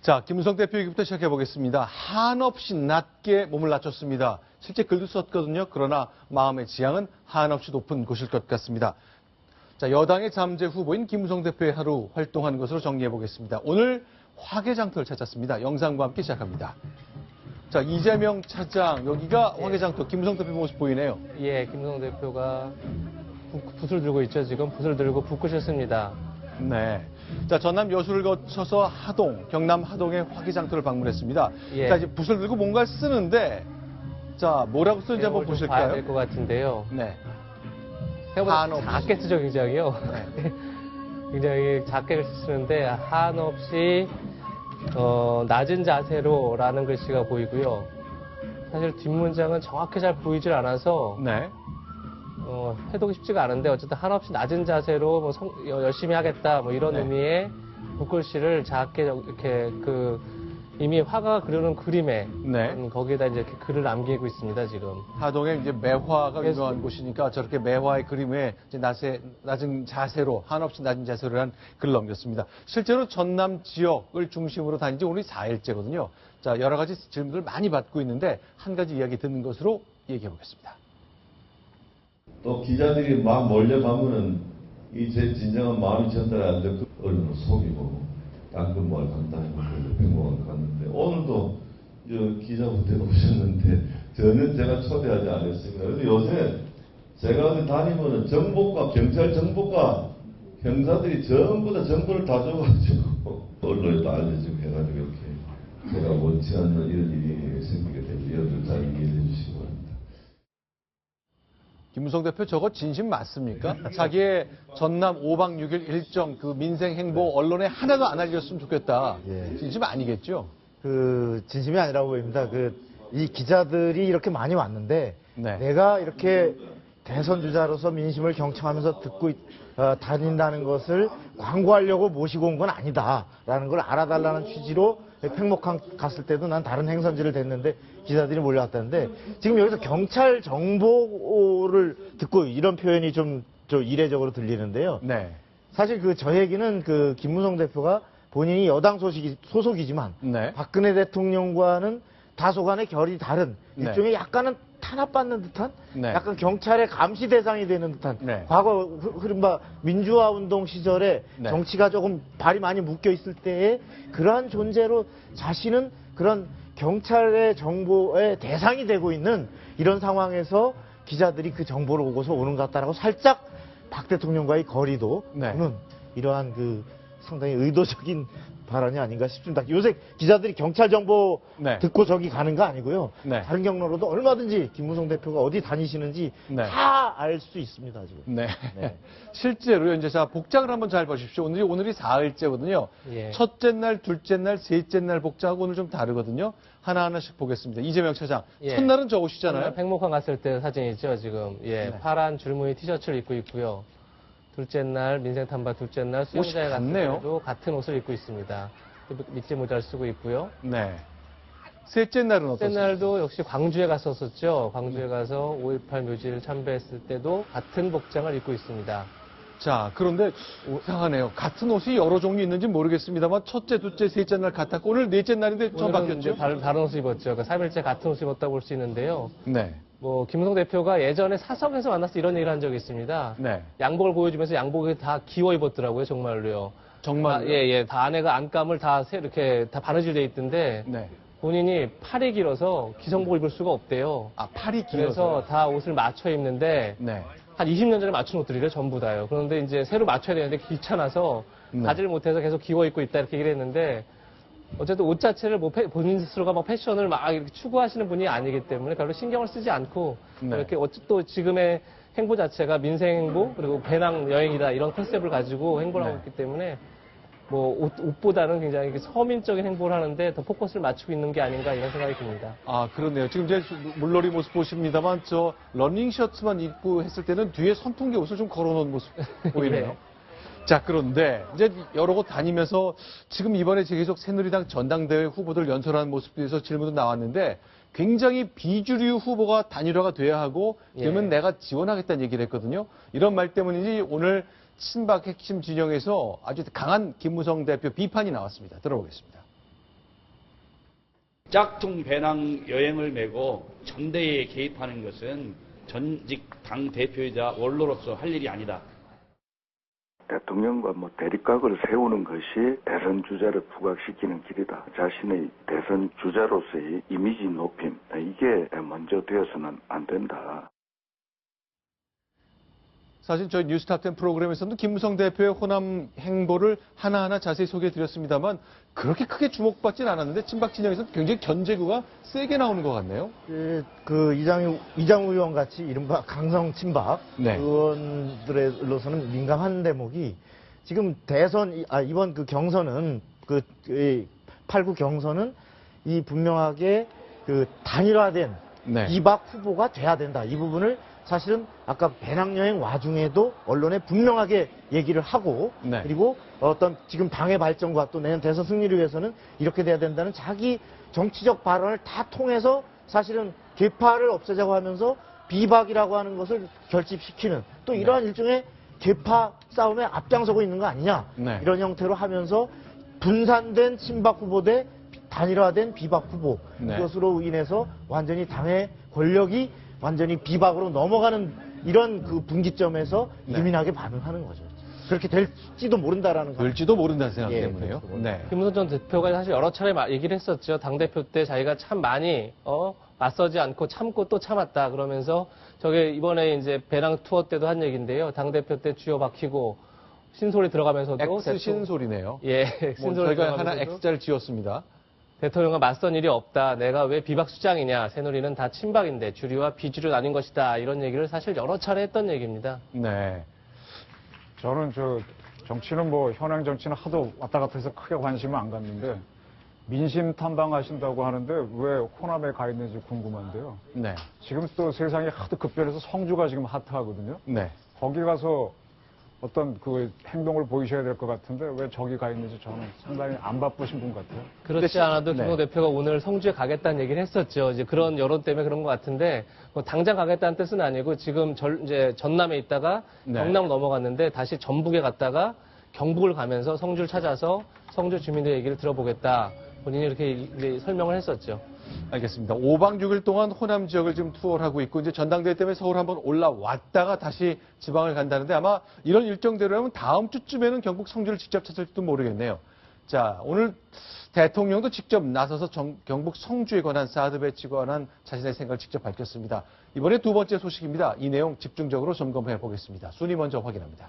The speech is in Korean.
자, 김무성 대표 얘기부터 시작해 보겠습니다. 한없이 낮게 몸을 낮췄습니다. 실제 글도 썼거든요. 그러나 마음의 지향은 한없이 높은 곳일 것 같습니다. 자, 여당의 잠재 후보인 김무성 대표의 하루 활동한 것으로 정리해 보겠습니다. 오늘 화개장터를 찾았습니다. 영상과 함께 시작합니다. 자, 이재명 차장, 여기가 화개장터, 김무성 대표 모습 보이네요. 예, 김무성 대표가 붓을 들고 있죠. 지금 붓을 들고 붓고 있습니다. 네. 자, 전남 여수를 거쳐서 하동, 경남 하동의 화개장터를 방문했습니다. 예. 자, 이제 붓을 들고 뭔가를 쓰는데, 자, 뭐라고 쓰는지 한번 봐야 보실까요? 될 것 같은데요. 네. 생각보다 작게 쓰죠, 굉장히요. 네. 굉장히 작게 쓰는데 한없이 낮은 자세로라는 글씨가 보이고요. 사실 뒷문장은 정확히 잘 보이질 않아서 네. 해독이 쉽지가 않은데 어쨌든 한없이 낮은 자세로 뭐 열심히 하겠다 뭐 이런 네. 의미의 붓글씨를 작게 이렇게 이미 화가가 그려놓은 그림에 네. 거기에다 이제 이렇게 글을 남기고 있습니다 지금. 하동에 이제 매화가 그래서- 유명한 곳이니까 저렇게 매화의 그림에 이제 낮은 자세로, 한없이 낮은 자세로란 글을 넘겼습니다. 실제로 전남 지역을 중심으로 다닌 지 오늘 4일째거든요. 자, 여러 가지 질문을 많이 받고 있는데 한 가지 이야기 듣는 것으로 얘기해 보겠습니다. 또 기자들이 막 몰려가면은 이 제 진정한 마음이 전달 안 되고 언론을 속이고 당근마을 간다고 백목을 갔는데 오늘도 기자분들 오셨는데 전혀 제가 초대하지 않았습니다. 그래서 요새 제가 어디 다니면은 정보과 경찰 정보과 형사들이 전부 다 정보를 다 줘가지고 언론에도 알려지고 해가지고 이렇게 제가 원치 않는 이런 일이 생기게 되고 여러분 잘 이해해 주시기 바랍니다. 김무성 대표 저거 진심 맞습니까? 자기의 전남 5박 6일 일정 그 민생 행보 언론에 하나도 안 알렸으면 좋겠다. 예. 진심 아니겠죠? 진심이 아니라고 보입니다. 이 기자들이 이렇게 많이 왔는데, 네. 내가 이렇게 대선 주자로서 민심을 경청하면서 다닌다는 것을 광고하려고 모시고 온 건 아니다라는 걸 알아달라는 취지로 팽목항 갔을 때도 난 다른 행선지를 댔는데 기자들이 몰려왔다는데, 지금 여기서 경찰 정보를 듣고 이런 표현이 좀 이례적으로 들리는데요. 네. 사실 저 얘기는 김무성 대표가 본인이 여당 소속이지만 네. 박근혜 대통령과는 다소간의 결이 다른 네. 일종의 약간은 탄압받는 듯한 네. 약간 경찰의 감시 대상이 되는 듯한 네. 과거 흐른바 민주화 운동 시절에 네. 정치가 조금 발이 많이 묶여 있을 때에 그러한 존재로 자신은 그런 경찰의 정보의 대상이 되고 있는 이런 상황에서 기자들이 그 정보를 오고서 오는 것 같다라고 살짝 박 대통령과의 거리도 네. 보는 이러한 상당히 의도적인 발언이 아닌가 싶습니다. 요새 기자들이 경찰 정보 네. 듣고 저기 가는 거 아니고요. 네. 다른 경로로도 얼마든지 김무성 대표가 어디 다니시는지 네. 다 알 수 있습니다. 지금. 네. 네. 실제로요, 이제 자, 복장을 한번 잘 보십시오. 오늘이 4일째거든요. 예. 첫째 날, 둘째 날, 셋째 날 복장하고 오늘 좀 다르거든요. 하나하나씩 보겠습니다. 이재명 차장. 예. 첫날은 저 옷이잖아요. 팽목항 갔을 때 사진이죠 지금. 예, 네. 파란 줄무늬 티셔츠를 입고 있고요. 둘째 날 민생 탐방 둘째 날 수영장에 갔을 같네요. 때도 같은 옷을 입고 있습니다. 밑에 모자를 쓰고 있고요. 네. 셋째 날은 첫째 어떻습니까? 날도 역시 광주에 갔었죠. 광주에 가서 5.18 묘지를 참배했을 때도 같은 복장을 입고 있습니다. 자, 그런데 이상하네요. 같은 옷이 여러 종류 있는지 모르겠습니다만 첫째, 둘째, 셋째 날 같았고 오늘 넷째 날인데 처음 오늘은 바뀌었죠? 이제 다른 옷을 입었죠. 그러니까 3일째 같은 옷을 입었다고 볼 수 있는데요. 네. 김무성 대표가 예전에 사석에서 만나서 이런 얘기를 한 적이 있습니다. 네. 양복을 보여주면서 양복을 다 기워 입었더라고요, 정말로요. 정말. 예. 다 안에가 안감을 다 이렇게 다 바느질 돼 있던데 네. 본인이 팔이 길어서 기성복을 입을 수가 없대요. 아, 팔이 그래서 길어서. 다 옷을 맞춰 입는데 네. 한 20년 전에 맞춘 옷들이래요, 전부 다요. 그런데 이제 새로 맞춰야 되는데 귀찮아서 네. 가지를 못해서 계속 기워 입고 있다 이렇게 얘기를 했는데 어쨌든 옷 자체를 본인 스스로가 패션을 막 이렇게 추구하시는 분이 아니기 때문에 별로 신경을 쓰지 않고 네. 이렇게 또 지금의 행보 자체가 민생 행보 그리고 배낭 여행이다 이런 컨셉을 가지고 행보를 하고 네. 있기 때문에 옷보다는 굉장히 서민적인 행보를 하는데 더 포커스를 맞추고 있는 게 아닌가 이런 생각이 듭니다. 아, 그렇네요. 지금 이제 물놀이 모습 보십니다만 저 러닝 셔츠만 입고 했을 때는 뒤에 선풍기 옷을 좀 걸어놓은 모습 보이네요. 네. 자, 그런데 이제 여러 곳 다니면서 지금 이번에 계속 새누리당 전당대회 후보들 연설하는 모습에 대해서 질문도 나왔는데 굉장히 비주류 후보가 단일화가 돼야 하고 그러면 예. 내가 지원하겠다는 얘기를 했거든요. 이런 말 때문인지 오늘 친박 핵심 진영에서 아주 강한 김무성 대표 비판이 나왔습니다. 들어보겠습니다. 짝퉁 배낭 여행을 메고 전대에 개입하는 것은 전직 당 대표이자 원로로서 할 일이 아니다. 대통령과 대립각을 세우는 것이 대선 주자를 부각시키는 길이다. 자신의 대선 주자로서의 이미지 높임, 이게 먼저 되어서는 안 된다. 사실 저희 뉴스탑10 프로그램에서도 김무성 대표의 호남 행보를 하나하나 자세히 소개해드렸습니다만 그렇게 크게 주목받진 않았는데 친박 진영에서 굉장히 견제구가 세게 나오는 것 같네요. 이장우 의원 같이 이른바 강성 친박 네. 의원들로서는 민감한 대목이 지금 이번 그 경선은 이 8구 경선은 이 분명하게 그 단일화된 네. 비박 후보가 돼야 된다. 이 부분을 사실은 아까 배낭여행 와중에도 언론에 분명하게 얘기를 하고 네. 그리고 어떤 지금 당의 발전과 또 내년 대선 승리를 위해서는 이렇게 돼야 된다는 자기 정치적 발언을 다 통해서 사실은 계파를 없애자고 하면서 비박이라고 하는 것을 결집시키는 또 이러한 일종의 계파 싸움에 앞장서고 있는 거 아니냐 네. 이런 형태로 하면서 분산된 친박 후보 대 단일화된 비박 후보 네. 그것으로 인해서 완전히 당의 권력이 완전히 비박으로 넘어가는 이런 그 분기점에서 네. 예민하게 반응하는 거죠. 그렇게 될지도 모른다라는 될지도 모른다는 생각 때문에요. 그렇죠. 네. 김무성 전 대표가 사실 여러 차례 얘기를 했었죠. 당대표 때 자기가 참 많이 맞서지 않고 참고 또 참았다. 그러면서 저게 이번에 이제 배낭 투어 때도 한 얘기인데요. 당대표 때 쥐어 박히고 신소리 들어가면서도 X 신소리네요. 예, 저희가 신소리 하나 들어가면서도 X자를 지었습니다. 대통령과 맞선 일이 없다. 내가 왜 비박 수장이냐. 새누리는 다 친박인데 주류와 비주류 나뉜 것이다. 이런 얘기를 사실 여러 차례 했던 얘기입니다. 네. 저는 정치는 현행 정치는 하도 왔다 갔다 해서 크게 관심을 안 갖는데 민심 탐방하신다고 하는데 왜 호남에 가 있는지 궁금한데요. 네. 지금 또 세상이 하도 급변해서 성주가 지금 핫하거든요. 네. 거기 가서 어떤 그 행동을 보이셔야 될 것 같은데 왜 저기 가 있는지 저는 상당히 안 바쁘신 분 같아요. 그렇지 않아도 네. 김무성 대표가 오늘 성주에 가겠다는 얘기를 했었죠. 이제 그런 여론 때문에 그런 것 같은데 당장 가겠다는 뜻은 아니고 지금 이제 전남에 있다가 네. 경남 넘어갔는데 다시 전북에 갔다가 경북을 가면서 성주를 찾아서 성주 주민들 얘기를 들어보겠다. 본인이 이렇게 이제 설명을 했었죠. 알겠습니다. 5박 6일 동안 호남 지역을 지금 투어를 하고 있고 이제 전당대회 때문에 서울 한번 올라왔다가 다시 지방을 간다는데 아마 이런 일정대로라면 다음 주쯤에는 경북 성주를 직접 찾을지도 모르겠네요. 자, 오늘 대통령도 직접 나서서 경북 성주에 관한 사드 배치에 관한 자신의 생각을 직접 밝혔습니다. 이번에 두 번째 소식입니다. 이 내용 집중적으로 점검해 보겠습니다. 순위 먼저 확인합니다.